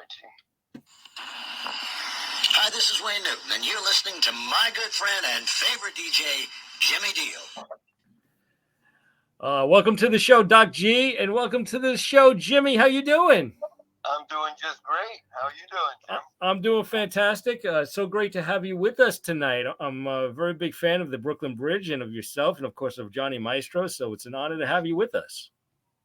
Celbrity. Hi, this is Wayne Newton, and you're listening to my good friend and favorite DJ, Jimmy Deal. Welcome to the show, Doc G, and welcome to the show, Jimmy. How you doing? I'm doing just great. How are you doing, Jim? I'm doing fantastic. So great to have you with us tonight. I'm a very big fan of the Brooklyn Bridge and of yourself and, of course, of Johnny Maestro, so it's an honor to have you with us.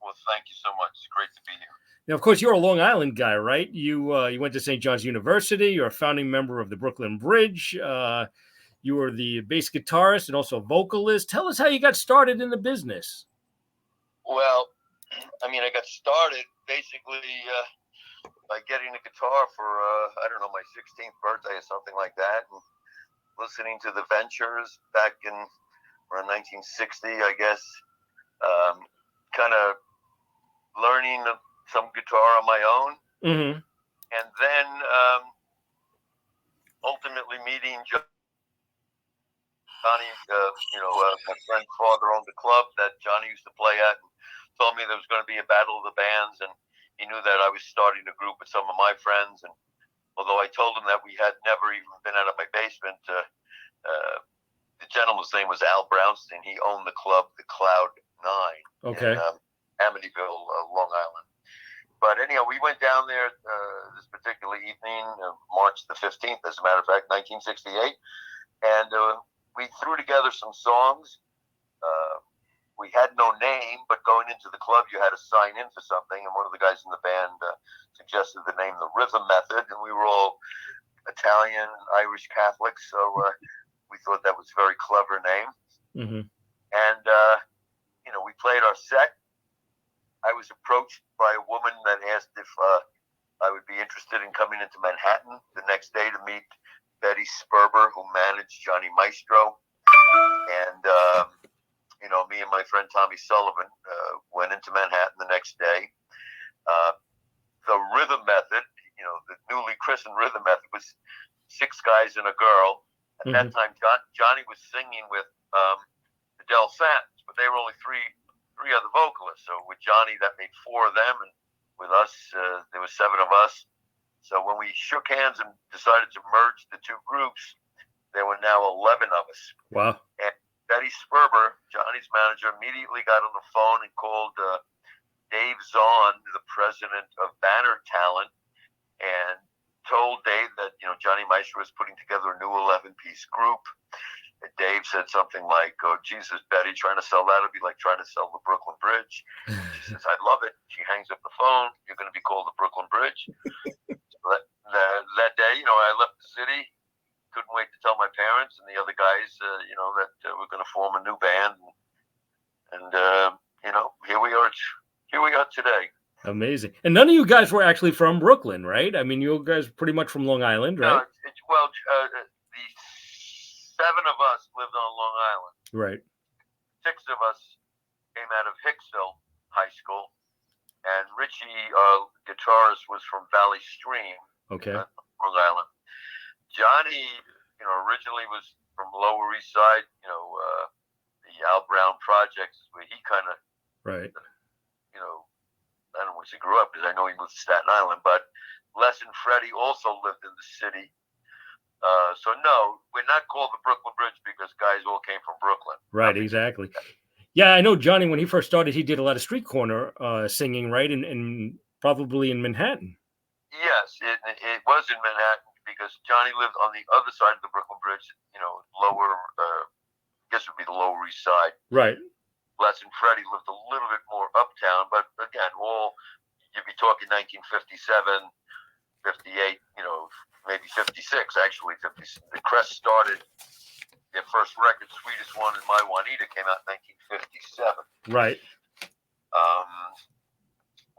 Well, thank you so much. It's great to be here. Now, of course, you're a Long Island guy, right? You went to St. John's University. You're a founding member of the Brooklyn Bridge. You were the bass guitarist and also vocalist. Tell us how you got started in the business. Well, I got started basically by getting a guitar for, my 16th birthday or something like that, and listening to the Ventures back in around 1960, I guess, kind of learning some guitar on my own. Mm-hmm. And then ultimately meeting Johnny, my friend's father owned a club that Johnny used to play at, and told me there was going to be a battle of the bands, and he knew that I was starting a group with some of my friends. And although I told him that we had never even been out of my basement, the gentleman's name was Al Brownstein. He owned the club, the Cloud 9, okay, in Amityville, Long Island. But anyhow, we went down there this particular evening, March the 15th, as a matter of fact, 1968, and we threw together some songs. We had no name, but going into the club, you had to sign in for something, and one of the guys in the band suggested the name The Rhythm Method, and we were all Italian, Irish Catholics, so we thought that was a very clever name. Mm-hmm. And, we played our set. I was approached by a woman that asked if I would be interested in coming into Manhattan the next day to meet Betty Sperber, who managed Johnny Maestro. And, me and my friend Tommy Sullivan went into Manhattan the next day. The Rhythm Method, the newly christened Rhythm Method, was 6 guys and a girl. At that time, Johnny was singing with the Del Satins, but they were only three other vocalists. So with Johnny, that made 4 of them, and with us, there were 7 of us. So when we shook hands and decided to merge the 2 groups, there were now 11 of us. Wow. And Betty Sperber, Johnny's manager, immediately got on the phone and called Dave Zahn, the president of Banner Talent, and told Dave that, Johnny Maestro was putting together a new 11-piece group. And Dave said something like, "Oh, Jesus, Betty, trying to sell that would be like trying to sell the Brooklyn Bridge." She says, "I love it." She hangs up the phone. "You're going to be called the Brooklyn Bridge." That day, I left the city. Couldn't wait to tell my parents and the other guys, that we're going to form a new band. And here we are. Here we are today. Amazing. And none of you guys were actually from Brooklyn, right? I mean, you guys are pretty much from Long Island, right? No, the 7 of us lived on Long Island. Right. 6 of us came out of Hicksville High School. And Richie, our guitarist, was from Valley Stream. Okay. Long Island. Johnny, originally was from Lower East Side, the Al Brown Projects, where he kind of, right. I don't know where he grew up, because I know he moved to Staten Island, but Les and Freddie also lived in the city. So no, we're not called the Brooklyn Bridge because guys all came from Brooklyn. Right, exactly. Yeah, I know Johnny, when he first started, he did a lot of street corner singing, right, and probably in Manhattan. Yes, it was in Manhattan, because Johnny lived on the other side of the Brooklyn Bridge, lower, I guess it would be the Lower East Side. Right. Les and Freddie lived a little bit more uptown, but again, you'd be talking 1957, 58, maybe 56, actually. The Crest started, their first record, Sweetest One and My Juanita, came out in 1957. Right.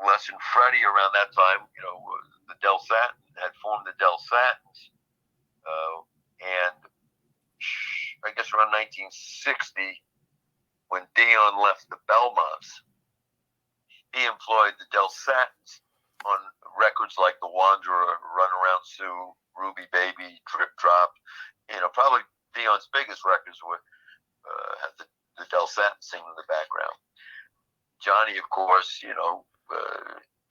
Les and Freddie around that time, the Del Satins had formed the Del Satins, and I guess around 1960, when Dion left the Belmonts, he employed the Del Satins on records like The Wanderer, Run Around Sue, Ruby Baby, Drip Drop. Probably Dion's biggest records were had the Del Satins singing in the background. Johnny, of course,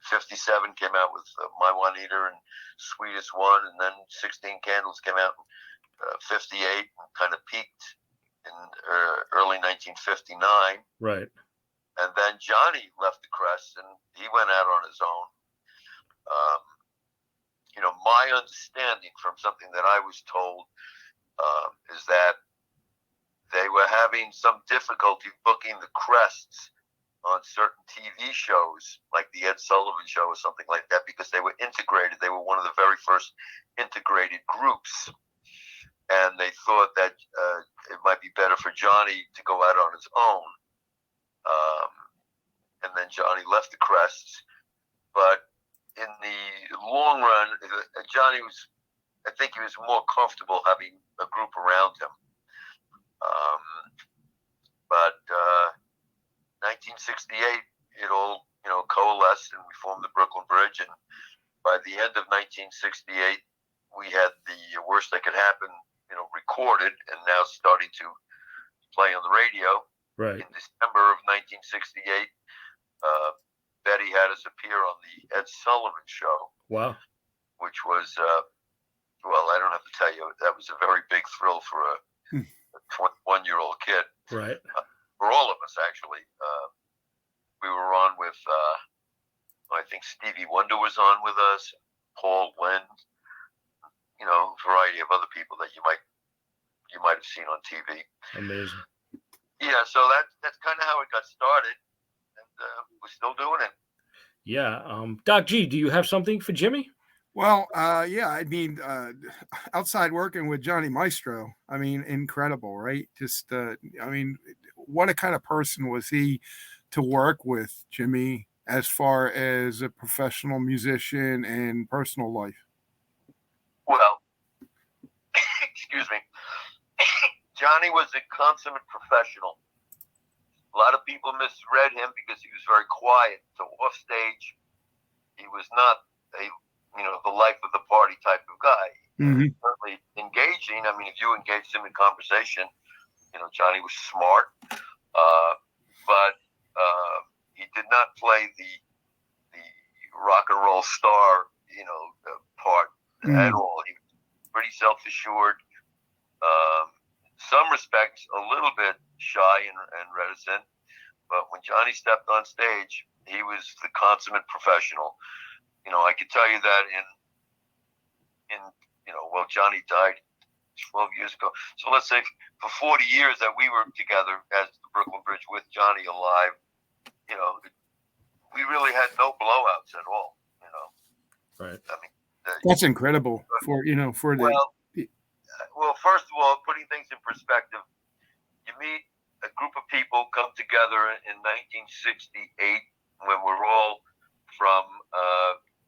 57 came out with My Juanita and Sweetest One, and then 16 Candles came out in 58 and kind of peaked in early 1959. Right. And then Johnny left the Crest and he went out on his own. My understanding from something that I was told is that they were having some difficulty booking the Crests on certain TV shows, like the Ed Sullivan Show or something like that, because they were integrated. They were one of the very first integrated groups. And they thought that it might be better for Johnny to go out on his own. And then Johnny left the Crests. But in the long run, Johnny I think he was more comfortable having a group around him. But 1968, it all, coalesced and we formed the Brooklyn Bridge. And by the end of 1968, we had the Worst That Could Happen, recorded and now starting to play on the radio. Right. In December of 1968, Betty had us appear on the Ed Sullivan Show. Wow. Which was, I don't have to tell you, that was a very big thrill for a 21-year-old kid. Right. For all of us, actually. We were on with, I think Stevie Wonder was on with us, Paul Lynde, a variety of other people that you might have seen on TV. Amazing. Yeah, so that's kind of how it got started. We're still doing it. Yeah. Doc G, do you have something for Jimmy? Well, yeah, I mean, outside working with Johnny Maestro, I mean, incredible, right? Just, what a kind of person was he to work with, Jimmy, as far as a professional musician and personal life? Well, excuse me. Johnny was a consummate professional. A lot of people misread him because he was very quiet. So off stage, he was not the life of the party type of guy. Mm-hmm. Certainly engaging. I mean, if you engaged him in conversation, Johnny was smart, but he did not play the rock and roll star, part at all. He was pretty self-assured. Some respects, a little bit shy and reticent, but when Johnny stepped on stage, he was the consummate professional. I could tell you that Johnny died 12 years ago. So let's say for 40 years that we were together as the Brooklyn Bridge with Johnny alive, we really had no blowouts at all. Right. I mean, that's incredible for the. Well, first of all, putting things in perspective, you meet a group of people come together in 1968 when we're all from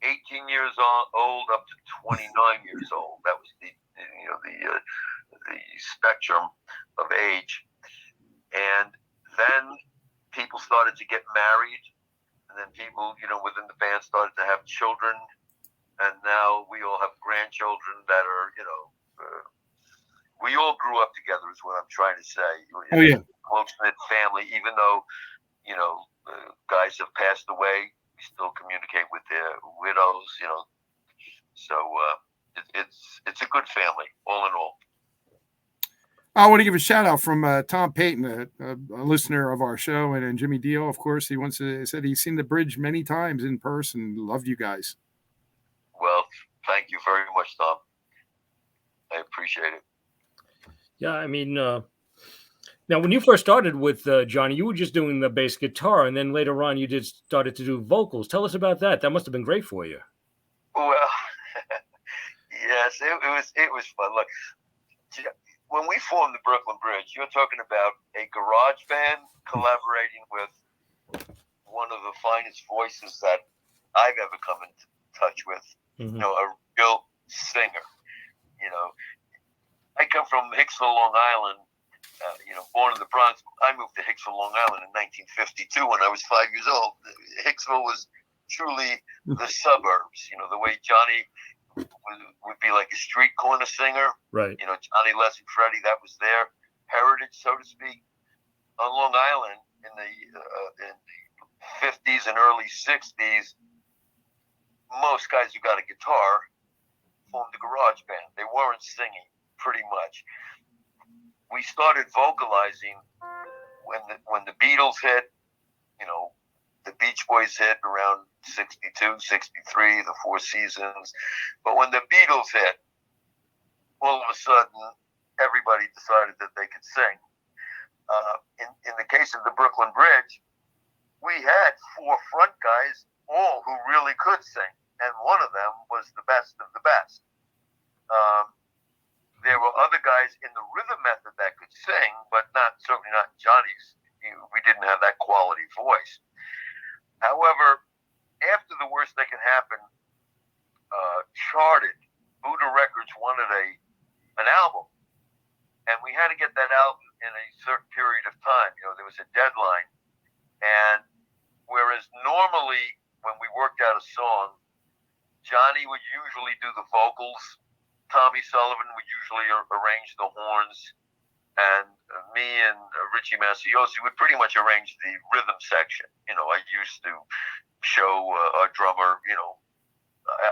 18 years old up to 29 years old. That was the spectrum of age. And then people started to get married, and then people, within the band started to have children, and now we all have grandchildren that are, we all grew up together is what I'm trying to say. Oh, yeah. Close-knit family, even though, guys have passed away, we still communicate with their widows, So it's a good family, all in all. I want to give a shout out from Tom Payton, a listener of our show, and Jimmy Dio, of course. He said he's seen the Bridge many times in person. Loved you guys. Well, thank you very much, Tom. I appreciate it. Yeah, I mean, now when you first started with Johnny, you were just doing the bass guitar, and then later on you started to do vocals. Tell us about that. That must have been great for you. Well, yes, it was fun. Look, when we formed the Brooklyn Bridge, you're talking about a garage band collaborating with one of the finest voices that I've ever come in touch with. Mm-hmm. A real singer. I come from Hicksville, Long Island. Born in the Bronx. I moved to Hicksville, Long Island in 1952 when I was 5 years old. Hicksville was truly the suburbs. The way Johnny would be like a street corner singer. Right. Johnny, Les, and Freddie, that was their heritage, so to speak. On Long Island in the 50s and early 60s, most guys who got a guitar formed a garage band. They weren't singing, pretty much. We started vocalizing when the Beatles hit, you know, the Beach Boys hit around 62, 63, the Four Seasons. But when the Beatles hit, all of a sudden, everybody decided that they could sing. In the case of the Brooklyn Bridge, we had 4 front guys, all who really could sing, and one of them was the best of the best. There were other guys in the rhythm method that could sing, but certainly not Johnny's. We didn't have that quality voice. However, after The Worst That Can Happen charted, Buddha Records wanted an album, and we had to get that album in a certain period of time. You know, there was a deadline, and whereas normally when we worked out a song, Johnny would usually do the vocals, Tommy Sullivan would usually arrange the horns, and me and Richie Masiosi would pretty much arrange the rhythm section. You know, I used to show our drummer, you know,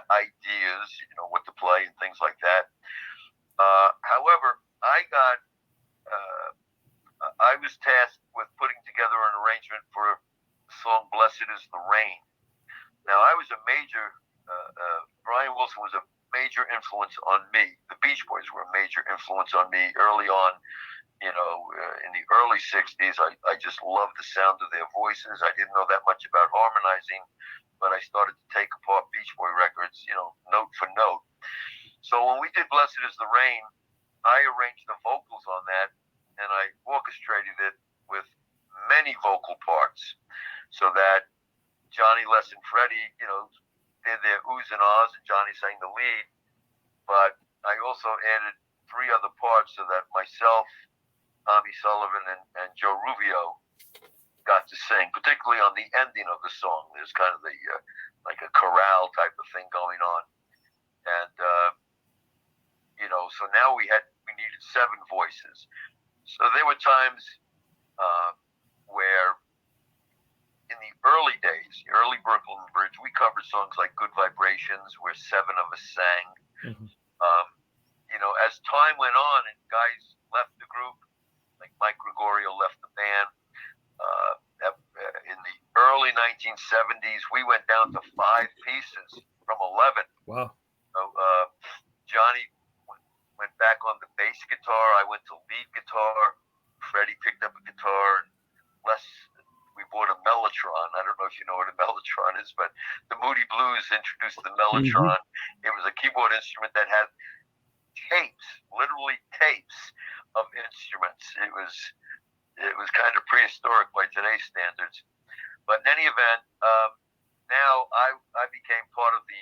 ideas, you know, what to play and things like that. However, I was tasked with putting together an arrangement for the song "Blessed Is the Rain." Now, I was a major, Brian Wilson was a major influence on me. The Beach Boys were a major influence on me early on. You know, in the early 60s, I just loved the sound of their voices. I didn't know that much about harmonizing, but I started to take apart Beach Boy records, you know, note for note. So when we did Blessed Is the Rain, I arranged the vocals on that, and I orchestrated it with many vocal parts so that Johnny, Les, and Freddie, you know, did their oohs and ahs, and Johnny sang the lead. But I also added 3 other parts so that myself, Tommy Sullivan, and Joe Rubio got to sing, particularly on the ending of the song. There's kind of like a chorale type of thing going on. And, you know, so now we needed 7 voices. So there were times where in the early days, the early Brooklyn Bridge, we covered songs like Good Vibrations, where 7 of us sang. Mm-hmm. You know, as time went on and guys left the group, like Mike Gregorio left the band, in the early 1970s, we went down to 5 pieces from 11. Wow. So Johnny went back on the bass guitar. I went to lead guitar. Freddie picked up a guitar. Les, we bought a Mellotron. I don't know if you know what a Mellotron is, but the Moody Blues introduced the Mellotron. Mm-hmm. It was a keyboard instrument that had tapes, literally tapes of instruments. It was kind of prehistoric by today's standards. But in any event, now I became part of the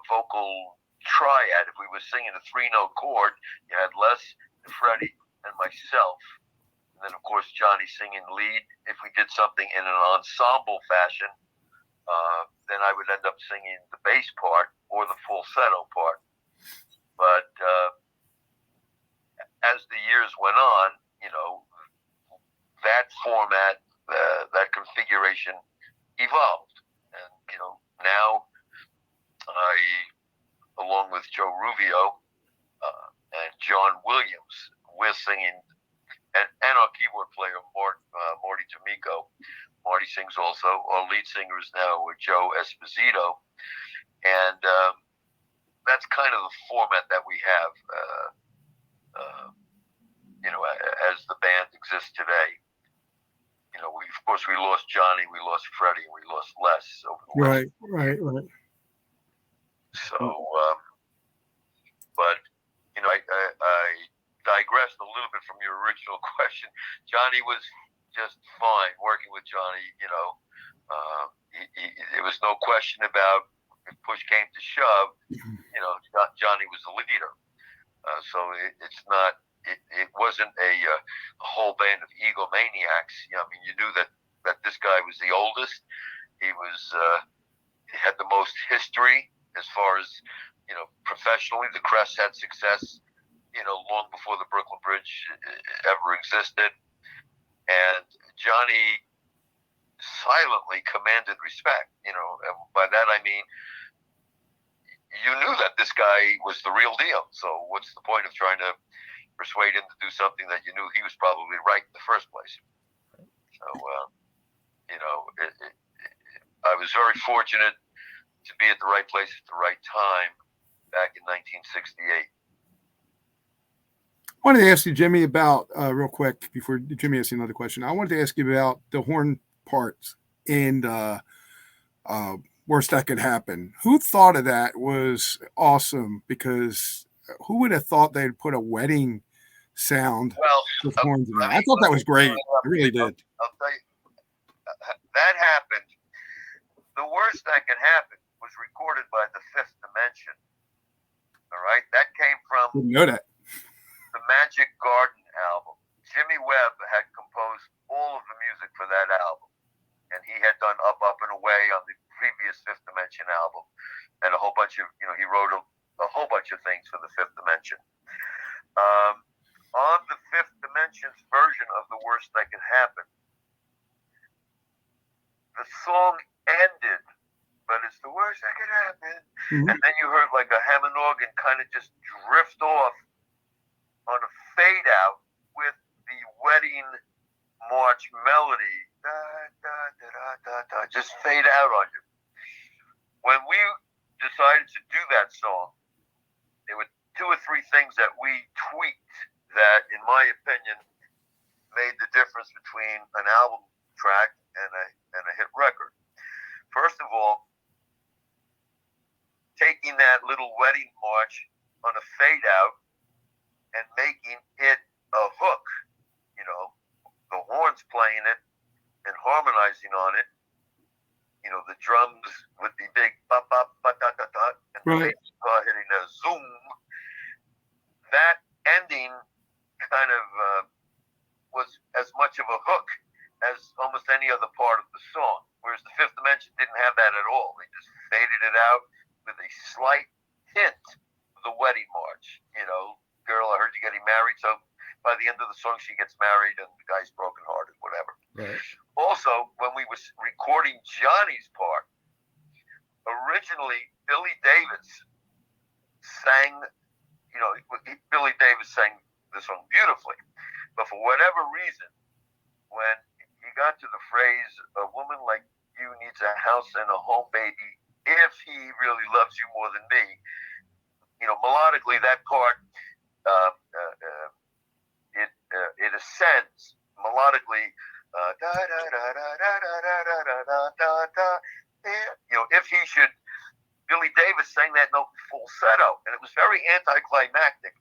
vocal triad. If we were singing a 3-note chord, you had Les, Freddie, and myself. And then, of course, Johnny singing lead. If we did something in an ensemble fashion, then I would end up singing the bass part or the falsetto part. But as the years went on, you know, that format, that configuration evolved. And, you know, now I, along with Joe Rubio and John Williams, we're singing, and our keyboard player, Marty D'Amico. Marty sings also. Our lead singer is now Joe Esposito. And that's kind of the format that we have, you know, as the band exists today. You know, of course, we lost Johnny, we lost Freddie, and we lost Les over the Right. So, but, you know, I digressed a little bit from your original question. Johnny was just fine working with Johnny. You know, there was no question about if push came to shove, you know, Johnny was the leader. So it wasn't a whole band of egomaniacs. You know, I mean, you knew that this guy was the oldest. He had the most history as far as, you know, professionally. The Crest had success, you know, long before the Brooklyn Bridge ever existed. And Johnny silently commanded respect. And by that I mean you knew that this guy was the real deal. So what's the point of trying to persuade him to do something that you knew he was probably right in the first place? So I was very fortunate to be at the right place at the right time back in 1968. I wanted to ask you, Jimmy, about real quick before Jimmy asks you another question. I wanted to ask you about the horn parts and Worst That Could Happen. Who thought of that? Was awesome, because who would have thought they'd put a wedding sound with horns in that? I thought that was great. I really did. I'll tell you, that happened. The Worst That Could Happen was recorded by the Fifth Dimension. All right, that came from Didn't know that. the Magic Garden album. Jimmy Webb had composed all of the music for that album, and he had done Up, Up and Away on the previous Fifth Dimension album, and a whole bunch of, he wrote a whole bunch of things for the Fifth Dimension. On the Fifth Dimension's version of The Worst That Could Happen, the song ended, but it's the worst that could happen. Mm-hmm. And then you heard like a Hammond organ kind of just drift off on a fade out with the wedding march melody. Da, da, da, da, da, da, just fade out on you. When we decided to do that song, there were 2 or 3 things that we tweaked that, in my opinion, made the difference between an album track and a hit record. First of all, taking that little wedding march on a fade out and making it a hook, the horns playing it and harmonizing on it, the drums with the big ba ba ba da da da, and the bass hitting a zoom. That ending kind of was as much of a hook as almost any other part of the song, whereas the Fifth Dimension didn't have that at all. They just faded it out with a slight hint of the wedding march. Girl, I heard you're getting married, so by the end of the song, she gets married and the guy's brokenhearted, whatever. Right. Also, when we were recording Johnny's part, originally Billy Davis sang, Billy Davis sang the song beautifully, but for whatever reason, when he got to the phrase, a woman like you needs a house and a home, baby, if he really loves you more than me, melodically that part, it ascends melodically, da da da da da da da da da da da. If he should, Billy Davis sang that note in falsetto, and it was very anticlimactic.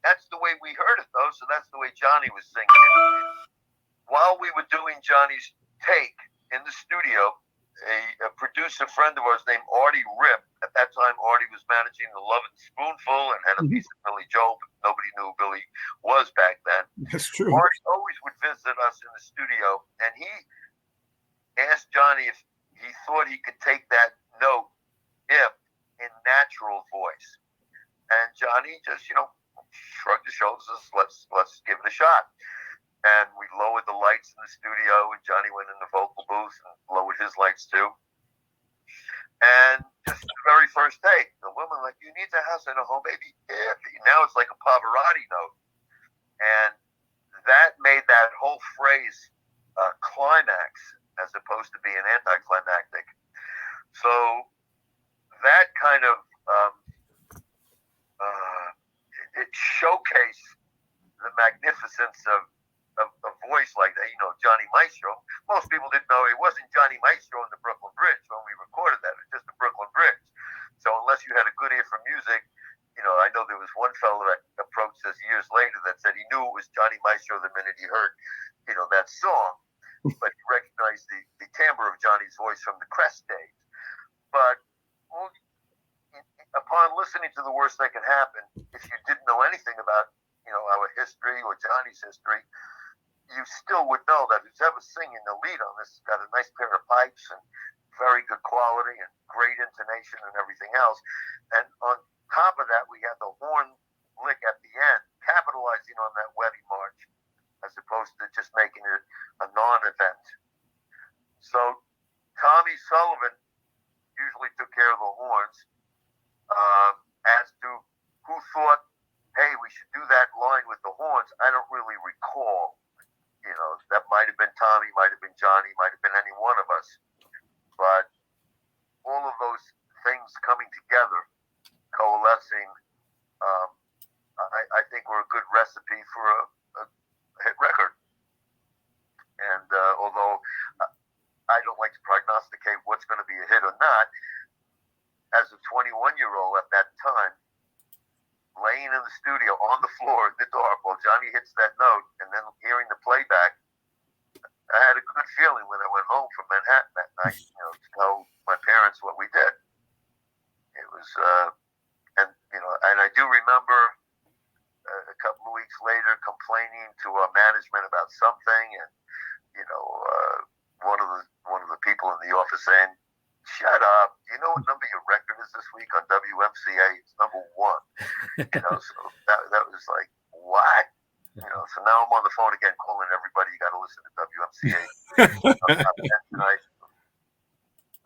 That's the way we heard it, though, so that's the way Johnny was singing it. While we were doing Johnny's take in the studio, a producer friend of ours named Artie Rip, at that time Artie was managing the Love and Spoonful and had a piece of Billy Joel, but nobody knew who Billy was back then. That's true. Artie always would visit us in the studio, and he asked Johnny if he thought he could take that note in natural voice. And Johnny just, shrugged his shoulders, let's give it a shot. And we lowered the lights in the studio, and Johnny went in the vocal booth and lowered his lights too. And just the very first take, the woman like, you need a house and a home, baby. Now it's like a Pavarotti note. And that made that whole phrase climax as opposed to being anticlimactic. So that kind of it showcased the magnificence of a voice like that, Johnny Maestro. Most people didn't know he wasn't Johnny Maestro in the Brooklyn Bridge when we recorded that. It was just the Brooklyn Bridge. So unless you had a good ear for music, I know there was one fellow that approached us years later that said he knew it was Johnny Maestro the minute he heard, that song, but he recognized the timbre of Johnny's voice from the Crest days. But upon listening to The Worst That Could Happen, if you didn't know anything about, our history or Johnny's history, you still would know that who's ever singing the lead on this has got a nice pair of pipes and very good quality and great intonation and everything else. And on top of that, we had the horn lick at the end, capitalizing on that wedding march, as opposed to just making it a non-event. So Tommy Sullivan usually took care of the horns. As to who thought, hey, we should do that line with the horns, I don't really recall. That might have been Tommy, might have been Johnny, might have been any one of us. But all of those things coming together, coalescing, I think were a good recipe for a hit record. And although I don't like to prognosticate what's going to be a hit or not, as a 21-year-old at that time, laying in the studio on the floor in the dark while Johnny hits that note and then hearing the playback, I had a good feeling when I went home from Manhattan that night, to tell my parents what we did. It was, and I do remember a couple of weeks later complaining to our management about something, and one of the people in the office saying, "Shut up! You know what number your record is this week on WMCA? It's number 1." So that was like, what? So now I'm on the phone again, calling everybody. You got to listen to WMCA tonight.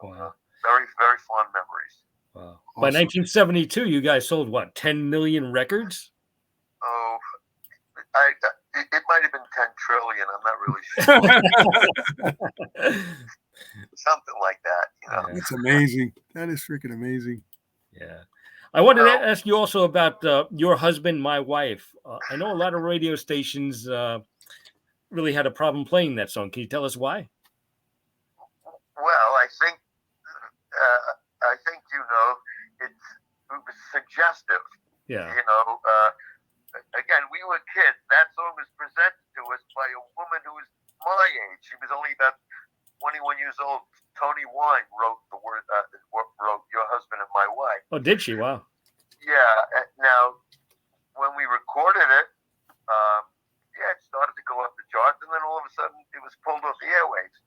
Wow. Very, very fond memories. Wow. Awesome. By 1972, you guys sold what, 10 million records? Oh, it might have been 10 trillion. I'm not really sure. Something like that. Yeah. That's amazing. That is freaking amazing. Yeah. I wanted to ask you also about Your Husband, My Wife. I know a lot of radio stations really had a problem playing that song. Can you tell us why? Well, I think it was suggestive. Yeah. Again, we were kids. That song was presented to us by a woman who was my age. She was only about 21 years old. Tony Wine wrote wrote Your Husband and My Wife. Oh, did she? Wow. Yeah. Now, when we recorded it, it started to go up the charts, and then all of a sudden, it was pulled off the airwaves.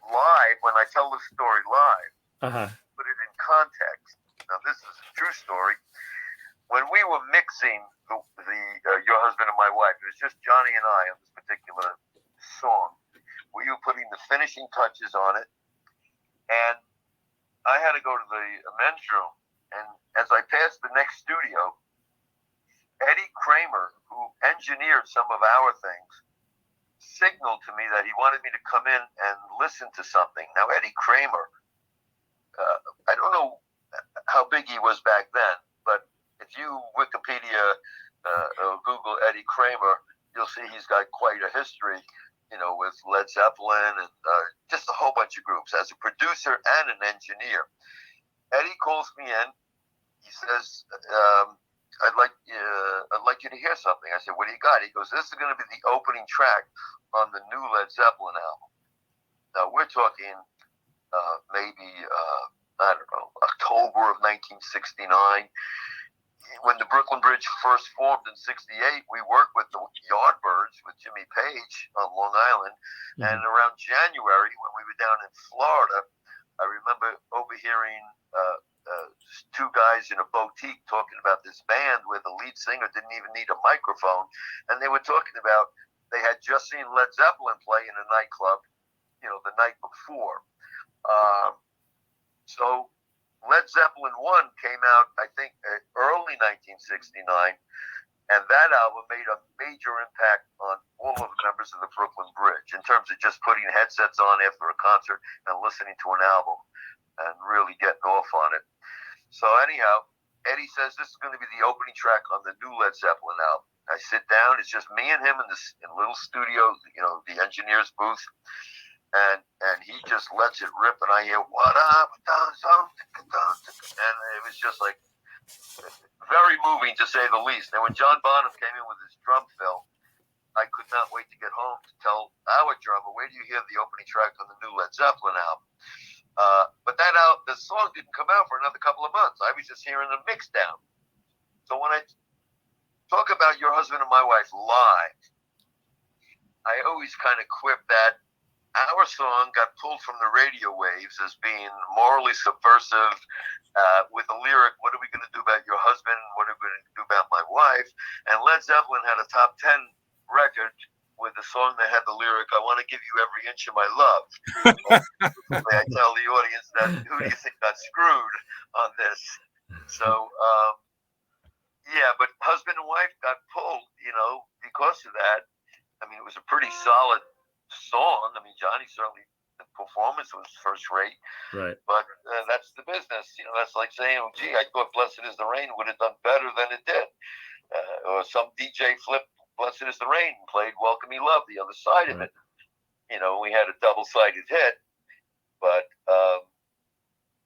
Live, when I tell the story live, put it in context. Now, this is a true story. When we were mixing the Your Husband and My Wife, it was just Johnny and I on this particular song. We were putting the finishing touches on it, and I had to go to the men's room. And as I passed the next studio, Eddie Kramer, who engineered some of our things, signaled to me that he wanted me to come in and listen to something. Now, Eddie Kramer, I don't know how big he was back then, but if you Wikipedia or Google Eddie Kramer, you'll see he's got quite a history, with Led Zeppelin and just a whole bunch of groups as a producer and an engineer. Eddie calls me in. He says, I'd like you to hear something. I said, what do you got? He goes, this is going to be the opening track on the new Led Zeppelin album. Now, we're talking maybe, I don't know, October of 1969. When the Brooklyn Bridge first formed in 68, we worked with the Yardbirds with Jimmy Page on Long Island. Mm-hmm. And around January, when we were down in Florida, I remember overhearing two guys in a boutique talking about this band where the lead singer didn't even need a microphone. And they were talking about they had just seen Led Zeppelin play in a nightclub, the night before. So Led Zeppelin 1 came out, I think, early 1969, and that album made a major impact on all of the members of the Brooklyn Bridge in terms of just putting headsets on after a concert and listening to an album and really getting off on it. So anyhow, Eddie says this is going to be the opening track on the new Led Zeppelin album. I sit down, it's just me and him in a little studio, the engineer's booth. And he just lets it rip, and I hear, what up? And it was just like very moving, to say the least. And when John Bonham came in with his drum fill, I could not wait to get home to tell our drummer, where do you hear the opening track on the new Led Zeppelin album? But the song didn't come out for another couple of months. I was just hearing the mix down. So when I talk about Your Husband and My Wife live, I always kind of quip that our song got pulled from the radio waves as being morally subversive, with a lyric, what are we going to do about your husband? What are we going to do about my wife? And Led Zeppelin had a top 10 record with a song that had the lyric, I want to give you every inch of my love. I tell the audience that, who do you think got screwed on this? So, yeah, but husband and wife got pulled, because of that. I mean, it was a pretty solid song. I mean, Johnny certainly, the performance was first rate. Right. But that's the business. That's like saying, oh, gee, I thought Blessed is the Rain would have done better than it did. Or some DJ flipped Blessed is the Rain and played Welcome Me Love, the other side of it. We had a double-sided hit. But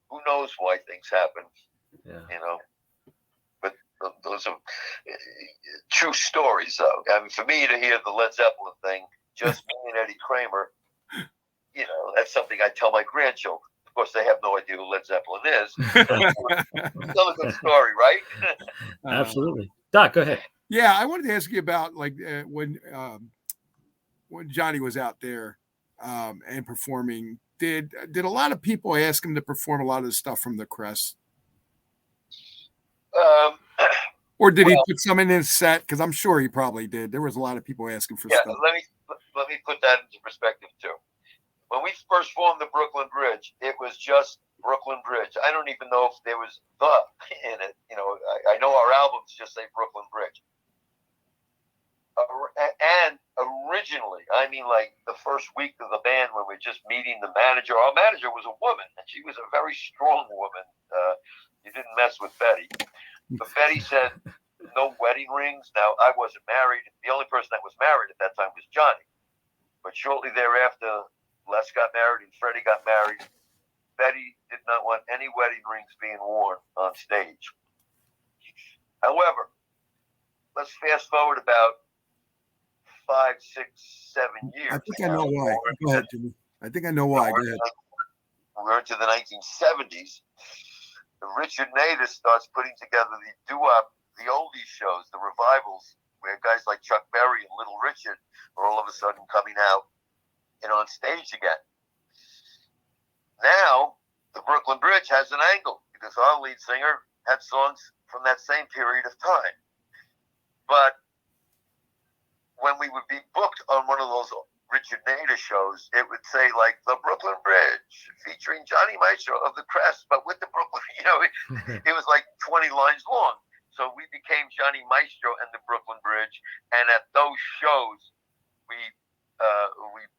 who knows why things happen, But those are true stories, though. I mean, for me to hear the Led Zeppelin thing, just me and Eddie Kramer, that's something I tell my grandchildren. Of course, they have no idea who Led Zeppelin is. Still a good story, right? Absolutely. Doc, go ahead. Yeah, I wanted to ask you about when Johnny was out there and performing. Did a lot of people ask him to perform a lot of the stuff from the Crest? Or did he put some in his set? Because I'm sure he probably did. There was a lot of people asking for stuff. Let me put that into perspective too. When we first formed the Brooklyn Bridge, it was just Brooklyn Bridge. I don't even know if there was the in it. I know our albums just say Brooklyn Bridge. And originally, I mean, like the first week of the band when we're just meeting the manager, our manager was a woman, and she was a very strong woman. You didn't mess with Betty. But Betty said, no wedding rings. Now, I wasn't married. The only person that was married at that time was Johnny. But shortly thereafter, Les got married and Freddie got married. Betty did not want any wedding rings being worn on stage. However, let's fast forward about 5, 6, 7 years. I think I know why. Go ahead, Jimmy. I think I know why. Go ahead. We're into the 1970s. Richard Nader starts putting together the doo-wop, the oldies shows, the revivals, where guys like Chuck Berry and Little Richard are all of a sudden coming out and on stage again. Now, the Brooklyn Bridge has an angle because our lead singer had songs from that same period of time. But when we would be booked on one of those Richard Nader shows, it would say like the Brooklyn Bridge featuring Johnny Maestro of the Crest, but with the Brooklyn, it was like 20 lines long. So we became Johnny Maestro and the Brooklyn Bridge. And at those shows, we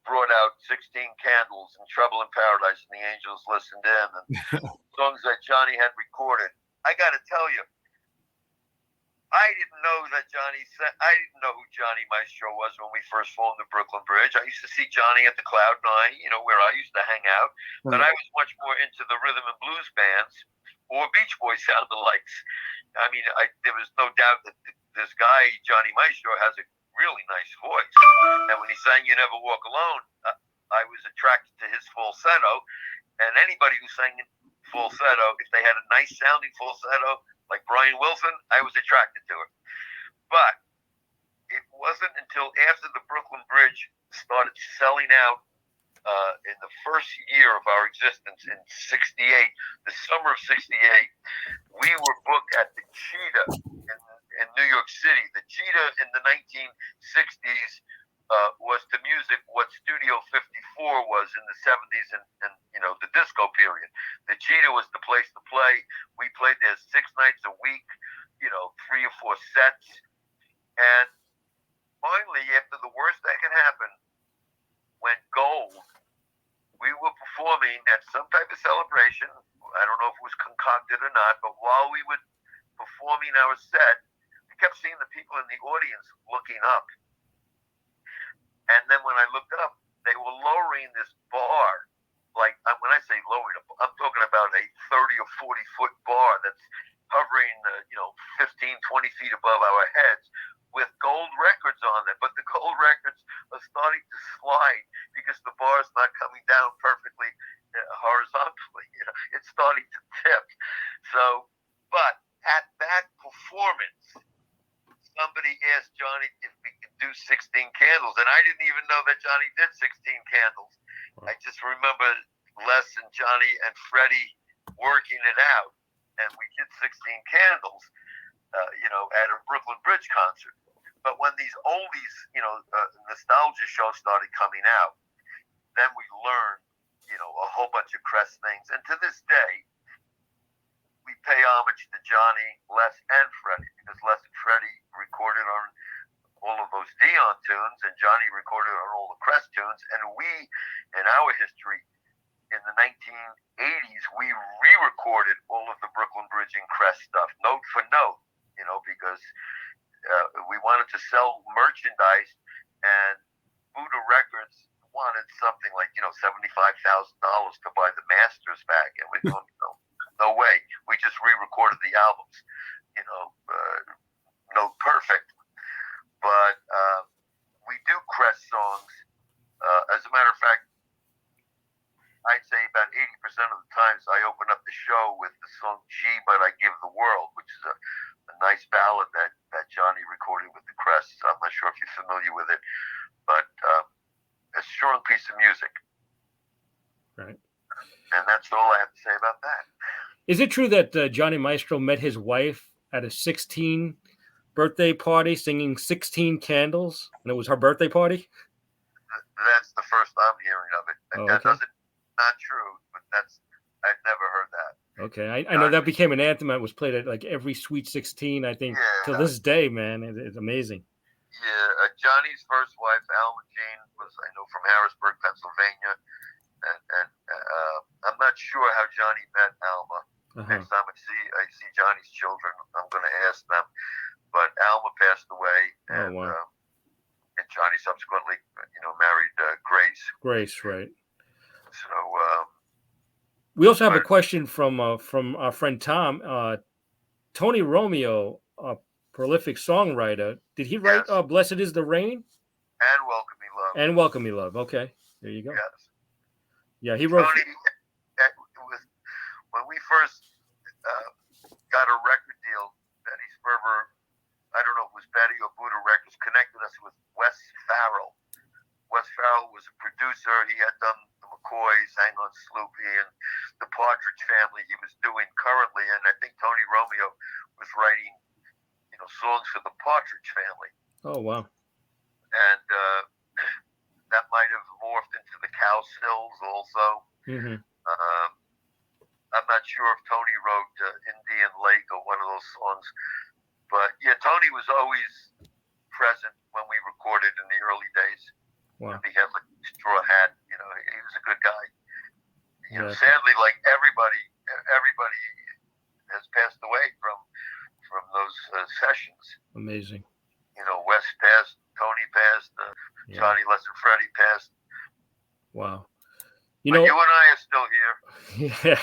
brought out 16 Candles and Trouble in Paradise and the Angels Listened In and songs that Johnny had recorded. I got to tell you, I didn't know who Johnny Maestro was when we first formed the Brooklyn Bridge. I used to see Johnny at the Cloud 9, where I used to hang out. But I was much more into the rhythm and blues bands or Beach Boys sound-alikes. I mean, there was no doubt that this guy, Johnny Maestro, has a really nice voice. And when he sang You Never Walk Alone, I was attracted to his falsetto. And anybody who sang in falsetto, if they had a nice sounding falsetto, like Brian Wilson, I was attracted to it. But it wasn't until after the Brooklyn Bridge started selling out in the first year of our existence in 68, the summer of 68, we were booked at the Cheetah in New York City. The Cheetah in the 1960s was to music what Studio 54 was in the 70s and the disco period. The Cheetah was the place to play. We played there 6 nights a week, 3 or 4 sets. And finally, after the worst that can happen, went gold. We were performing at some type of celebration. I don't know if it was concocted or not, but while we were performing our set, I kept seeing the people in the audience looking up. And then when I looked up, they were lowering this bar. Like, when I say lowering, I'm talking about a 30 or 40 foot bar that's hovering, 15, 20 feet above our heads with gold records on them. But the gold records are starting to slide because the bar is not coming down perfectly horizontally. It's starting to tip. So, but at that performance, somebody asked Johnny if we could do 16 Candles, and I didn't even know that Johnny did 16 Candles. Wow. I just remember Les and Johnny and Freddie working it out, and we did 16 Candles, at a Brooklyn Bridge concert. But when these oldies, nostalgia shows started coming out, then we learned, a whole bunch of Crest things. And to this day, we pay homage to Johnny, Les, and Freddie, because Les and Freddie recorded on all of those Dion tunes, and Johnny recorded on all the Crest tunes. And we, in our history, in the 1980s, we re-recorded all of the Brooklyn Bridge and Crest stuff, note for note, because we wanted to sell merchandise, and Buddha Records wanted something like, $75,000 to buy the masters back. And we thought, no way. We just re-recorded the albums, note perfect. But we do Crest songs. As a matter of fact, I'd say about 80% of the times I open up the show with the song Gee, But I Give the World, which is a nice ballad that Johnny recorded with the Crests. I'm not sure if you're familiar with it, but a strong piece of music. Right. And that's all I have to say about that. Is it true that Johnny Maestro met his wife at a 16 birthday party singing 16 Candles, and it was her birthday party? That's the first I'm hearing of it. Oh, That okay. doesn't, not true, but I've never heard that. Okay, I know that became an anthem that was played at like every Sweet 16, I think, till this day, man. It's amazing. Yeah, Johnny's first wife, Alma Jean, was, I know, from Harrisburg, Pennsylvania, and I'm not sure how Johnny met Alma. Next time I see Johnny's children, I'm going to ask them. But Alma passed away, and and Johnny subsequently, married Grace. Grace, right? So we also have a question from our friend Tom. Tony Romeo, a prolific songwriter, did he write "Blessed Is the Rain" and "Welcome Me Love"? And "Welcome Me Love." Okay, there you go. Yes. Yeah, he wrote. Tony, when we first got a record deal, Betty Sperber, I don't know if it was Betty or Buddha Records, connected us with Wes Farrell. Wes Farrell was a producer. He had done the McCoys, Hang On Sloopy, and the Partridge Family he was doing currently. And I think Tony Romeo was writing, songs for the Partridge Family. Oh, wow. And that might have morphed into the Cowsills also. Mm-hmm. I'm not sure if Tony wrote Indian Lake or one of those songs. But, yeah, Tony was always present when we recorded in the early days. Wow. He had like a straw hat. He was a good guy. Sadly, like everybody has passed away from those sessions. Amazing. Wes passed, Tony passed, Johnny, Les, and Freddie passed. Wow. But you and I are still here. Yeah.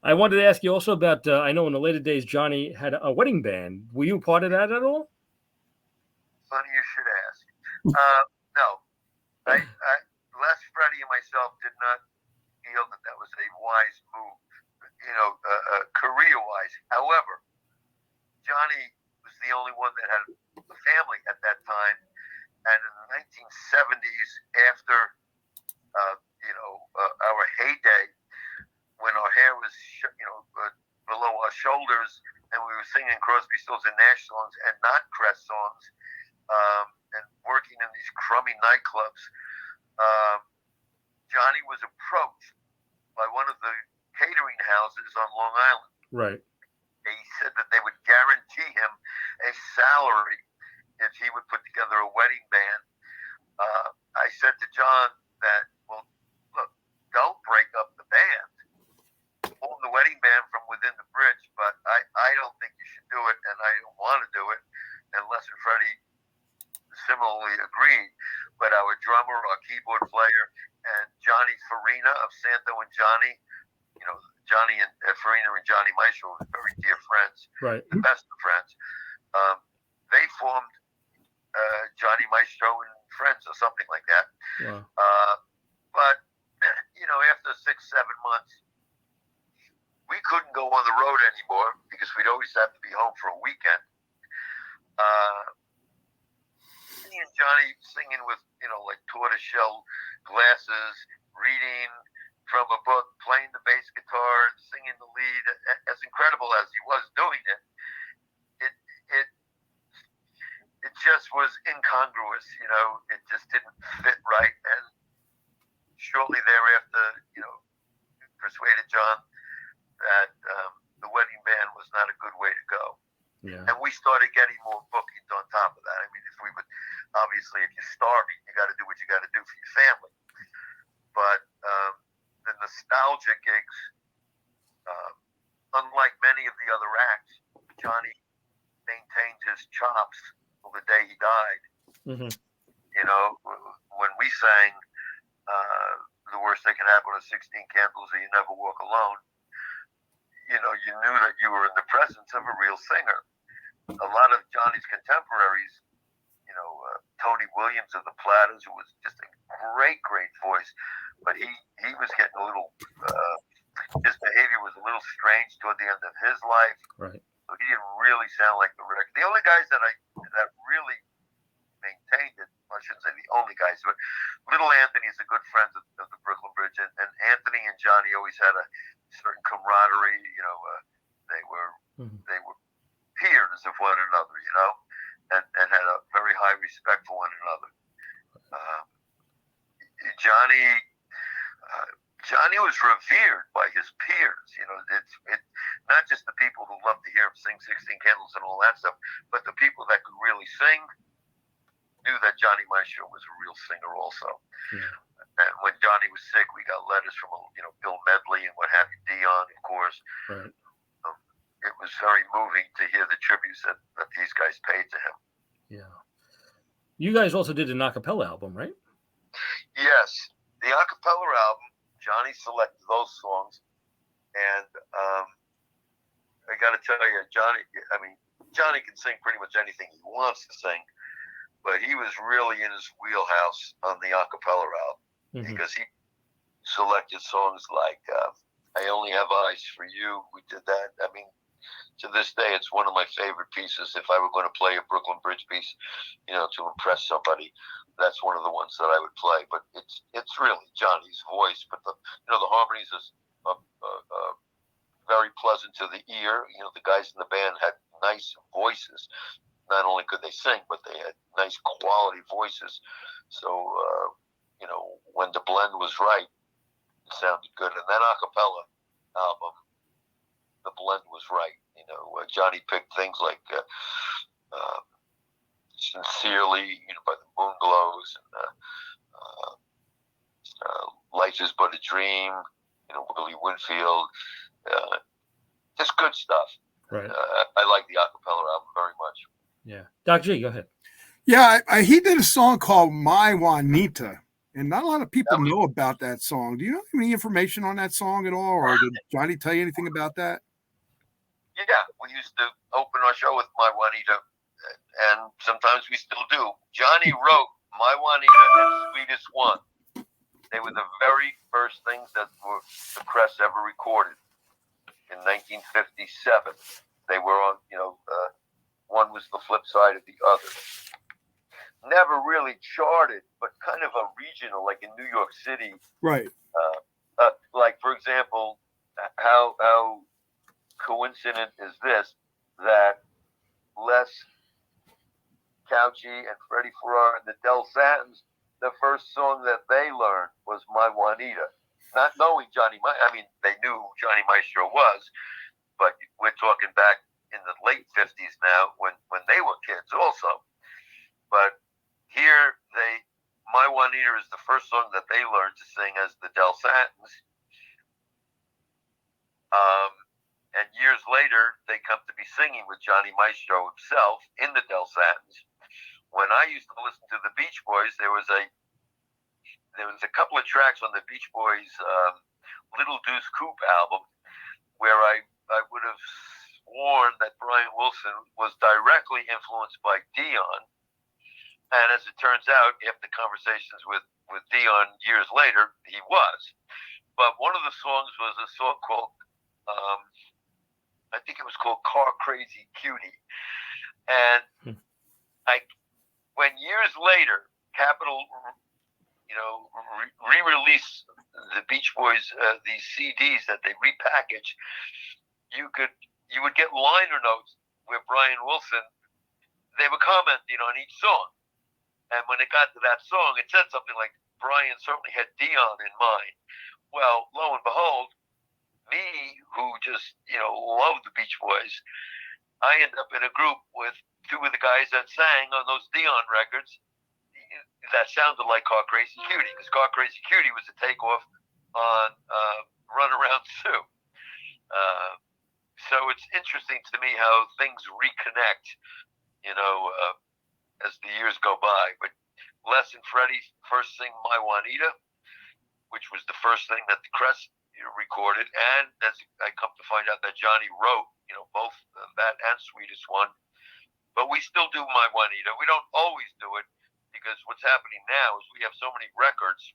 I wanted to ask you also about, I know in the later days, Johnny had a wedding band. Were you part of that at all? Funny you should ask. No. Les, Freddie, and myself did not feel that was a wise move, career-wise. However, Johnny was the only one that had a family at that time. And in the 1970s, after our heyday, when our hair was below our shoulders, and we were singing Crosby, Stills, and Nash songs and not Crest songs, and working in these crummy nightclubs, Johnny was approached by one of the catering houses on Long Island. Right. He said that they would guarantee him a salary if he would put together a wedding band. I said to John that, well, look, don't break up the band. Form the wedding band from within the bridge, but I don't think you should do it, and I don't want to do it. And Les and Freddie similarly agreed. But our drummer, our keyboard player, and Johnny Farina of Santo and Johnny, Johnny and Farina and Johnny Maestro were very dear friends, right? The best of friends. They formed Johnny Maestro and Friends or something like that. Wow. But after 6-7 months, we couldn't go on the road anymore because we'd always have to be home for a weekend. Me and Johnny singing with like tortoiseshell glasses, reading from a book, playing the bass guitar, singing the lead. As incredible as he was doing it, it just was incongruous. It just didn't fit right. And not a good way to go. Yeah. And we started getting more bookings on top of that. I mean, if you're starving, you got to do what you got to do for your family. But the nostalgia gigs, unlike many of the other acts, Johnny maintained his chops till the day he died. Mm-hmm. You know, when we sang The Worst That Can Happen is 16 Candles or You Never Walk Alone, you know, you knew that you were in the presence of a real singer. A lot of Johnny's contemporaries, you know, Tony Williams of the Platters, who was just a great voice, but he was getting a little, his behavior was a little strange toward the end of his life. Right. So he didn't really sound like the record. The only guys that really maintained it, I shouldn't say the only guys, but Little Anthony is a good friend of the Brooklyn Bridge, and Anthony and Johnny always had a certain camaraderie. You know, they were peers of one another, you know, and had a very high respect for one another. Johnny was revered by his peers. You know, it's not just the people who loved to hear him sing 16 Candles and all that stuff, but the people that could really sing knew that Johnny Maestro was a real singer also. Yeah. And when Johnny was sick, we got letters from, you know, Bill Medley and what have you, Dion, of course. Right. It was very moving to hear the tributes that these guys paid to him. Yeah. You guys also did an a cappella album, right? Yes. The a cappella album, Johnny selected those songs. And I got to tell you, Johnny can sing pretty much anything he wants to sing. But he was really in his wheelhouse on the a cappella album because he selected songs like I Only Have Eyes for You. We did that. I mean, to this day, it's one of my favorite pieces. If I were going to play a Brooklyn Bridge piece, you know, to impress somebody, that's one of the ones that I would play. But it's really Johnny's voice. But the harmonies is very pleasant to the ear. You know, the guys in the band had nice voices. Not only could they sing, but they had nice quality voices. So, you know, when the blend was right, it sounded good. And that a cappella album, the blend was right. You know, Johnny picked things like Sincerely, you know, by the Moonglows, and Life is But a Dream, you know, Willie Winfield. Just good stuff. Right. I like the a cappella album very much. Yeah. Doc G, go ahead. Yeah, he did a song called My Juanita, and not a lot of people know about that song. Do you know any information on that song at all, or did Johnny tell you anything about that? Yeah, we used to open our show with My Juanita, and sometimes we still do. Johnny wrote My Juanita and Sweetest One. They were the very first things that the Crest ever recorded in 1957. They were on, you know, one was the flip side of the other. Never really charted, but kind of a regional, like in New York City. Right. Like, for example, how coincident is this that Les Cauchy and Freddie Farrar and the Del Satins, the first song that they learned was My Juanita. Not knowing they knew who Johnny Maestro was, but we're talking back in the late 50s now when they were kids also. But here My Juanita is the first song that they learned to sing as the Del Satins. And years later, they come to be singing with Johnny Maestro himself in the Del Satins. When I used to listen to the Beach Boys, there was a couple of tracks on the Beach Boys' Little Deuce Coupe album where I would have sworn that Brian Wilson was directly influenced by Dion. And as it turns out, after conversations with Dion years later, he was. But one of the songs was a song called, I think it was called Car Crazy Cutie. And when years later, Capitol, you know, re-released the Beach Boys, these CDs that they repackage, you would get liner notes where Brian Wilson, they were commenting on each song. And when it got to that song, it said something like, Brian certainly had Dion in mind. Well, lo and behold, me, who just, loved the Beach Boys, I ended up in a group with two of the guys that sang on those Dion records that sounded like Car Crazy Cutie, because Car Crazy Cutie was a takeoff on Run Around Sue. So it's interesting to me how things reconnect, as the years go by. But Les and Freddie first sing My Juanita, which was the first thing that the Crest recorded, and as I come to find out that Johnny wrote, both that and Sweetest One. But we still do My Juanita. We don't always do it, because what's happening now is we have so many records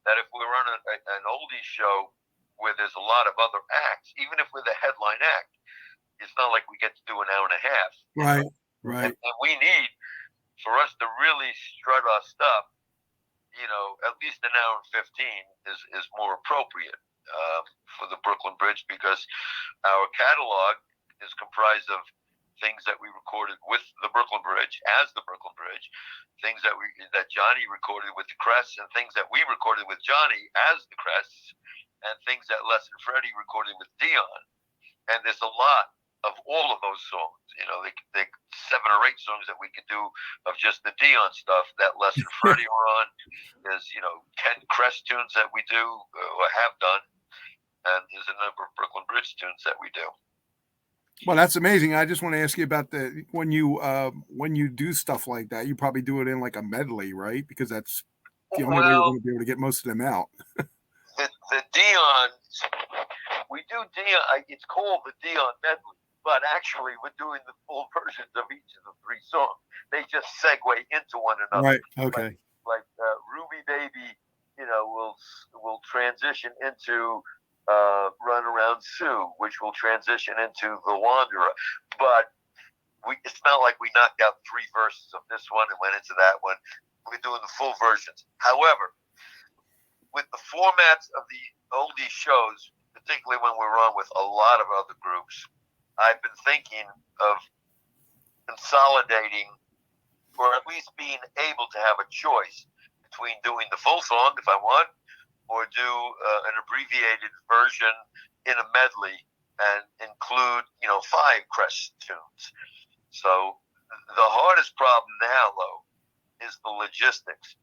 that if we're on an oldies show where there's a lot of other acts, even if we're the headline act, it's not like we get to do an hour and a half. Right. And we need, for us to really strut our stuff, at least an hour and 15 is more appropriate for the Brooklyn Bridge, because our catalog is comprised of things that we recorded with the Brooklyn Bridge as the Brooklyn Bridge, things that Johnny recorded with the Crests, and things that we recorded with Johnny as the Crests, and things that Les and Freddie recorded with Dion. And there's a lot of all of those songs. They 7 or 8 songs that we could do of just the Dion stuff that Les and Freddie were on. There's 10 Crest tunes that we do or have done, and there's a number of Brooklyn Bridge tunes that we do. Well, that's amazing. I just want to ask you about when you do stuff like that, you probably do it in like a medley, right? Because that's the only way you're going to be able to get most of them out. the Dion, we do Dion. It's called the Dion medley, but actually we're doing the full versions of each of the 3 songs. They just segue into one another. Right. Okay. Like Ruby Baby, will transition into Run Around Sue, which will transition into The Wanderer. But it's not like we knocked out 3 verses of this one and went into that one. We're doing the full versions. However, with the formats of the oldie shows, particularly when we're on with a lot of other groups, I've been thinking of consolidating, or at least being able to have a choice between doing the full song if I want, or do an abbreviated version in a medley and include, 5 Crest tunes. So the hardest problem now, though, is the logistics.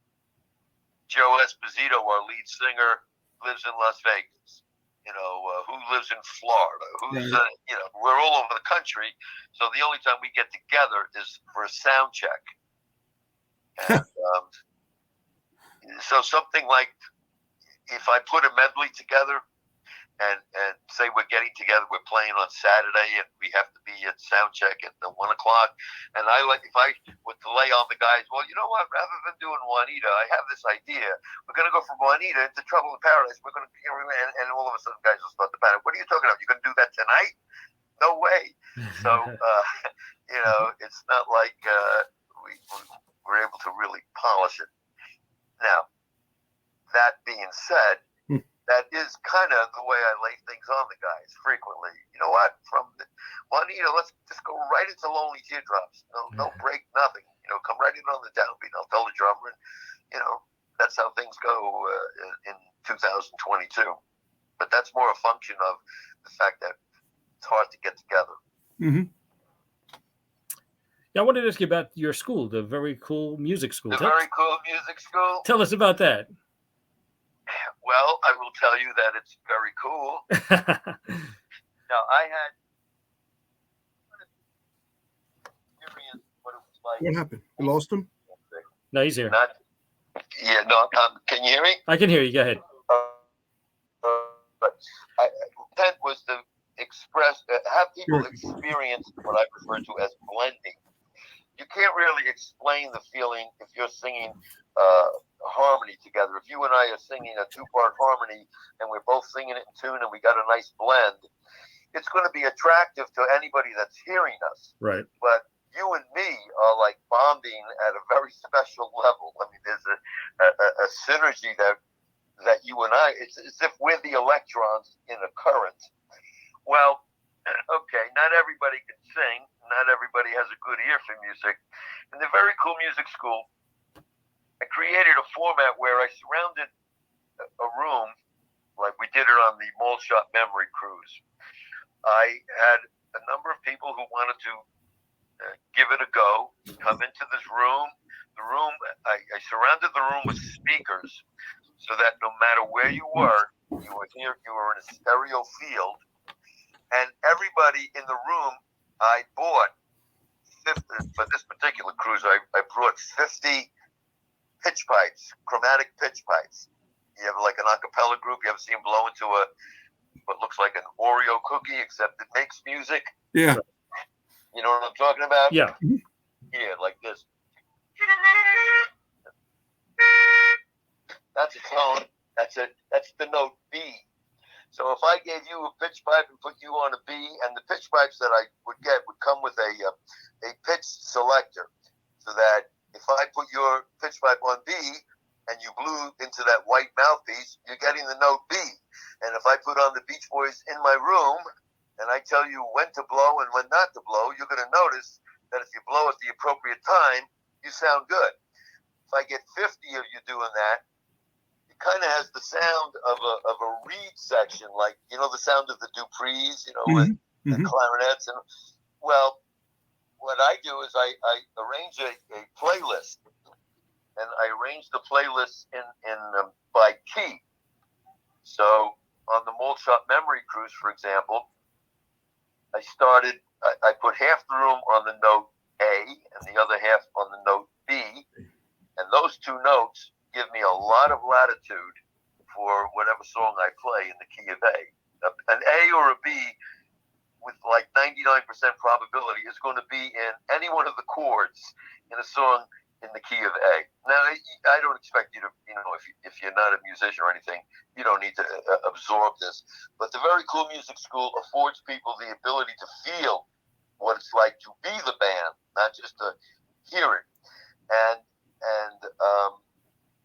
Joe Esposito, our lead singer, lives in Las Vegas. Who lives in Florida? We're all over the country. So the only time we get together is for a sound check. And so something like, if I put a medley together and say we're getting together, we're playing on Saturday and we have to be at sound check at 1:00, and if I would lay on the guys, well, you know what, rather than doing Juanita, I have this idea. We're going to go from Juanita into Trouble in Paradise. We're going to, and all of a sudden guys will start to panic. What are you talking about? You're going to do that tonight? No way. So, it's not like we're able to really polish it. Now, that being said, that is kind of the way I lay things on the guys frequently. You know what? From Juanita, let's just go right into Lonely Teardrops. No break, nothing. Come right in on the downbeat. I'll tell the drummer, and that's how things go in 2022. But that's more a function of the fact that it's hard to get together. Mm-hmm. Yeah, I wanted to ask you about your school, the Very Cool Music School. Very Cool Music School. Tell us about that. Well, I will tell you that it's very cool. Now, I had experience what it was like. What happened? You lost him? No, he's here. Can you hear me? I can hear you. Go ahead. But intent was to have people experience what I refer to as blending. You can't really explain the feeling if you're singing harmony together. If you and I are singing a 2-part harmony and we're both singing it in tune and we got a nice blend, it's going to be attractive to anybody that's hearing us. Right. But you and me are like bonding at a very special level. I mean, there's a synergy that you and I, it's as if we're the electrons in a current. Well, okay, not everybody can sing. Not everybody has a good ear for music. In the Very Cool Music School, I created a format where I surrounded a room like we did it on the Mall Shop Memory Cruise. I had a number of people who wanted to give it a go, come into this room. The room, I surrounded the room with speakers so that no matter where you were here, you were in a stereo field. And everybody in the room, I bought 50, for this particular cruise, I brought 50 pitch pipes, chromatic pitch pipes. You have like an a cappella group, you ever see them blow into what looks like an Oreo cookie, except it makes music? Yeah. You know what I'm talking about? Yeah. Yeah, like this. That's a tone. That's the note B. So if I gave you a pitch pipe and put you on a B, and the pitch pipes that I would get would come with a pitch selector, so that if I put your pitch pipe on B and you blew into that white mouthpiece, you're getting the note B. And if I put on the Beach Boys In My Room and I tell you when to blow and when not to blow, you're going to notice that if you blow at the appropriate time, you sound good. If I get 50 of you doing that, it kind of has the sound of a reed section, like, you know, the sound of the Duprees, you know, with the clarinets. And well, what I do is I arrange a playlist, and I arrange the playlist in by key. So on the Mall Shop Memory Cruise, for example, I put half the room on the note A and the other half on the note B, and those two notes give me a lot of latitude for whatever song I play in the key of A. An A or a B with like 99% probability is going to be in any one of the chords in a song in the key of A. Now, I don't expect you to, you know, if you're not a musician or anything, you don't need to absorb this. But the Very Cool Music School affords people the ability to feel what it's like to be the band, not just to hear it. And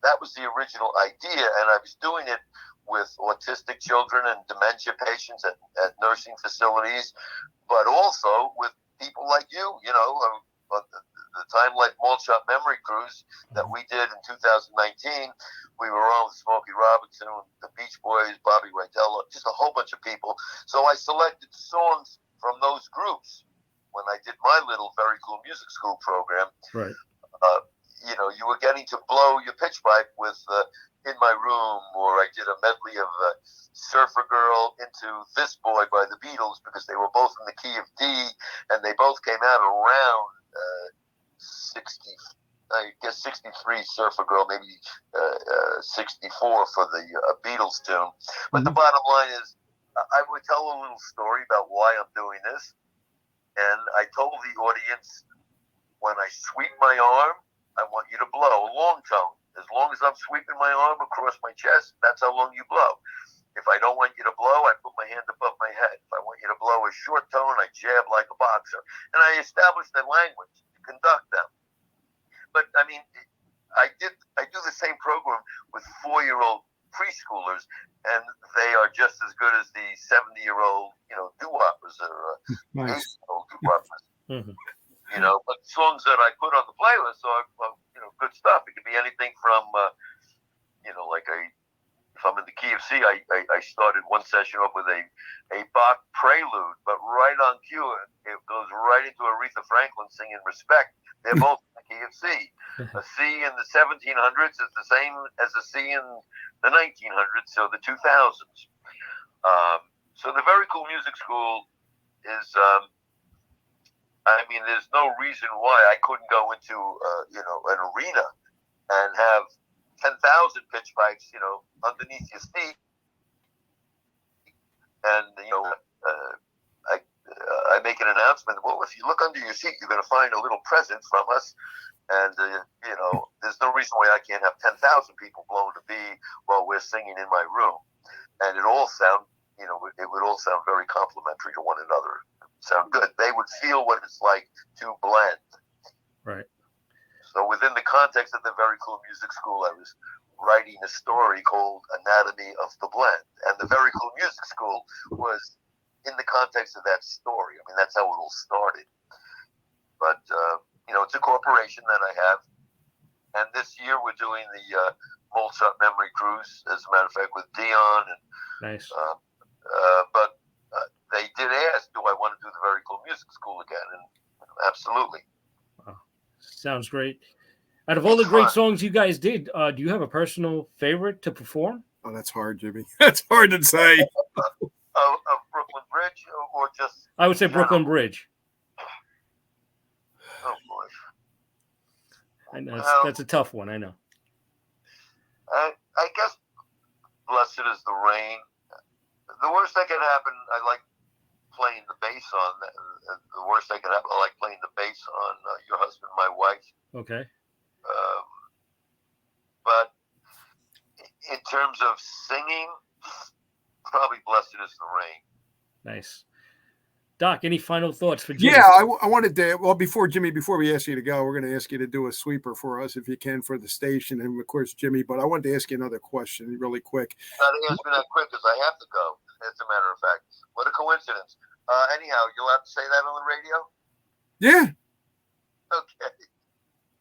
that was the original idea, and I was doing it with autistic children and dementia patients at nursing facilities, but also with people like you. You know, the Time Life Mall Shop Memory Cruise that we did in 2019, we were on with Smokey Robinson, the Beach Boys, Bobby Rydell, just a whole bunch of people. So I selected songs from those groups when I did my little Very Cool Music School program. Right. You know, you were getting to blow your pitch pipe with In My Room, or I did a medley of Surfer Girl into This Boy by the Beatles, because they were both in the key of D, and they both came out around 63 Surfer Girl, maybe 64 for the Beatles tune. But the bottom line is, I would tell a little story about why I'm doing this, and I told the audience, when I sweep my arm, I want you to blow a long tone. As long as I'm sweeping my arm across my chest, that's how long you blow. If I don't want you to blow, I put my hand above my head. If I want you to blow a short tone, I jab like a boxer. And I establish the language to conduct them. But, I mean, I do the same program with 4-year-old preschoolers, and they are just as good as the 70-year-old, you know, doo-woppers or 8-year-old doo-woppers. You know, but songs that I put on the playlist are, you know, good stuff. It could be anything from, you know, like if I'm in the key of C, I started one session up with a Bach prelude, but right on cue, it goes right into Aretha Franklin singing Respect. They're both in the key of C. A C in the 1700s is the same as a C in the 1900s, so the 2000s. So the Very Cool Music School is... I mean, there's no reason why I couldn't go into, you know, an arena and have 10,000 pitch pipes, you know, underneath your seat. And, you know, I make an announcement. Well, if you look under your seat, you're going to find a little present from us. And, you know, there's no reason why I can't have 10,000 people blowing a B while we're singing In My Room. And it all sound, you know, it would all sound very complimentary to one another. Sound good. They would feel what it's like to blend. Right. So within the context of the Very Cool Music School, I was writing a story called Anatomy of the Blend. And the Very Cool Music School was in the context of that story. I mean, that's how it all started. But, you know, it's a corporation that I have. And this year we're doing the Mozart Memory Cruise, as a matter of fact, with Dion. And Nice. but they did ask, do I want to do the Very Cool Music School again? And absolutely. Wow. Sounds great. Out of all the great songs you guys did, do you have a personal favorite to perform? Oh, that's hard, Jimmy. That's hard to say. Of Brooklyn Bridge, or just... I would say Brooklyn Bridge. Oh, boy. I know that's a tough one. I know. I guess Blessed is the Rain. The worst that could happen, I like playing the bass on that. The worst that could happen, I like playing the bass on Your Husband, My Wife. Okay. But in terms of singing, probably Blessed is the Rain. Nice. Doc, any final thoughts for Jimmy? Yeah, I wanted to, well, before we ask you to go, we're going to ask you to do a sweeper for us if you can for the station and, of course, Jimmy. But I wanted to ask you another question really quick. Not to ask me that quick because I have to go, as a matter of fact. What a coincidence. Anyhow, you'll have to say that on the radio? Yeah. Okay.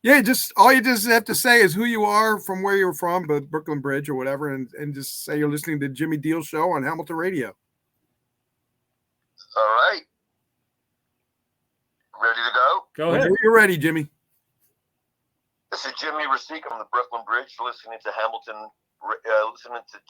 Yeah, all you just have to say is who you are, from where you're from, but Brooklyn Bridge or whatever, and just say you're listening to Jimmy Deal Show on Hamilton Radio. All right. Ready to go? Go ahead. Whenever you're ready, Jimmy. This is Jimmy Rosica on the Brooklyn Bridge, listening to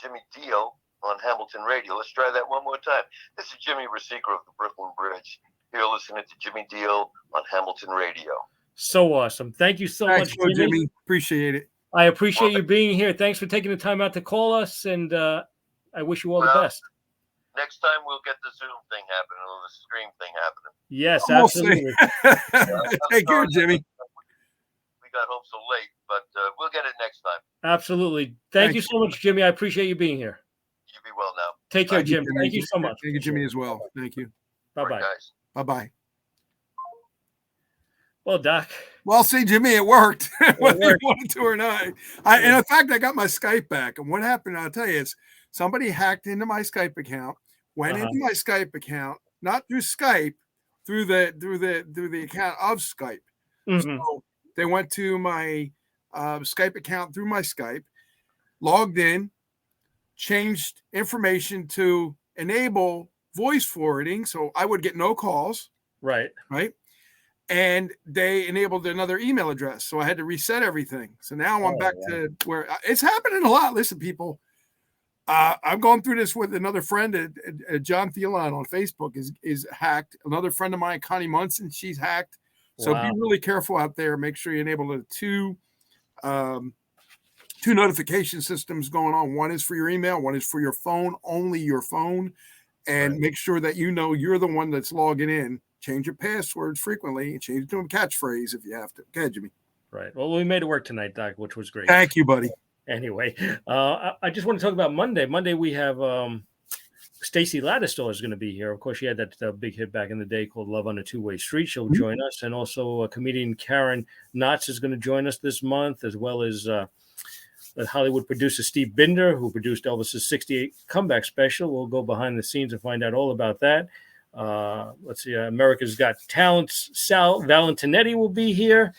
Jimmy Deal on Hamilton Radio. Let's try that one more time. This is Jimmy Rosica of the Brooklyn Bridge. Here listening to Jimmy Deal on Hamilton Radio. So awesome. Thank you so much, Jimmy. Appreciate it. I appreciate you being here. Thanks for taking the time out to call us, and I wish you all the best. Next time we'll get the Zoom thing happening or the stream thing happening. Yes, absolutely. Take care, Jimmy. We got home so late, but we'll get it next time. Absolutely. Thank you so much, Jimmy. I appreciate you being here. You be well now. Take care, Jim. Thank you so much. Thank you, Jimmy, as well. Thank you. Bye-bye. Right, guys. Bye-bye. Well, Doc. Well, see, Jimmy, it worked. Whether you wanted to or not. And in fact, I got my Skype back. And what happened, I'll tell you, is somebody hacked into my Skype account, went into my Skype account, not through Skype, through the account of Skype. Mm-hmm. So they went to my Skype account through my Skype, logged in, changed information to enable voice forwarding, so I would get no calls. Right. And they enabled another email address, so I had to reset everything. So now I'm back to where it's happening a lot. Listen, people, I'm going through this with another friend, John Thielon on Facebook is hacked. Another friend of mine, Connie Munson, she's hacked. So be really careful out there. Make sure you enable the two notification systems going on. One is for your email, one is for your phone, only your phone. And make sure that you're the one that's logging in. Change your passwords frequently and change it to a catchphrase if you have to. Okay, Jimmy. Right. Well, we made it work tonight, Doc, which was great. Thank you, buddy. Anyway, I just want to talk about Monday. Monday, we have Stacey Ladistor is going to be here. Of course, she had that big hit back in the day called Love on a Two-Way Street. She'll join us. And also comedian Karen Knotts is going to join us this month, as well as Hollywood producer Steve Binder, who produced Elvis's 68 comeback special. We'll go behind the scenes and find out all about that. Let's see, America's Got Talent, Sal Valentinetti will be here,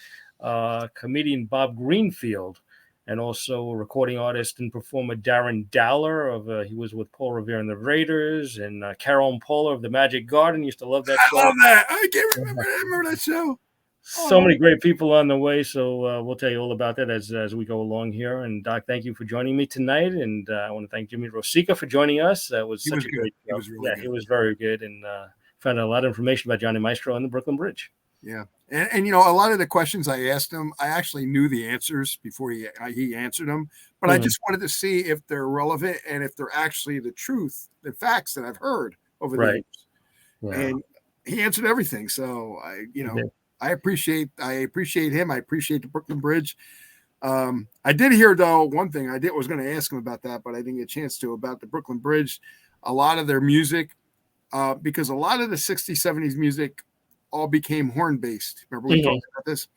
comedian Bob Greenfield, and also recording artist and performer Darren Dowler he was with Paul Revere and the Raiders, and Carol and Paula of the Magic Garden. Used to love that show. I love that. I can't remember. I remember that show. So many great people on the way, so we'll tell you all about that as we go along here. And Doc, thank you for joining me tonight, and I want to thank Jimmy Rosica for joining us. That was such a great show. He was really good. He was very good, and found out a lot of information about Johnny Maestro and the Brooklyn Bridge. Yeah, and a lot of the questions I asked him, I actually knew the answers before he answered them, but I just wanted to see if they're relevant and if they're actually the truth, the facts that I've heard over the years. Yeah. And he answered everything, so I appreciate him. I appreciate the Brooklyn Bridge. I did hear, though, one thing was going to ask him about that, but I didn't get a chance to, about the Brooklyn Bridge. A lot of their music, because a lot of the 60s, 70s music all became horn-based. Remember we talked about this?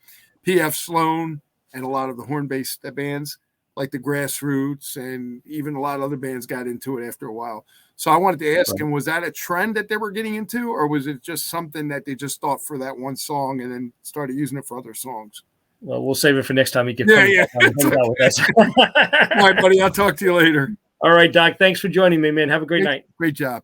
P.F. Sloan and a lot of the horn-based bands, like the Grassroots, and even a lot of other bands got into it after a while. So I wanted to ask him, was that a trend that they were getting into, or was it just something that they just thought for that one song and then started using it for other songs? Well, we'll save it for next time you can Yeah. hang out with us. All right, buddy. I'll talk to you later. All right, Doc. Thanks for joining me, man. Have a great night. Great job.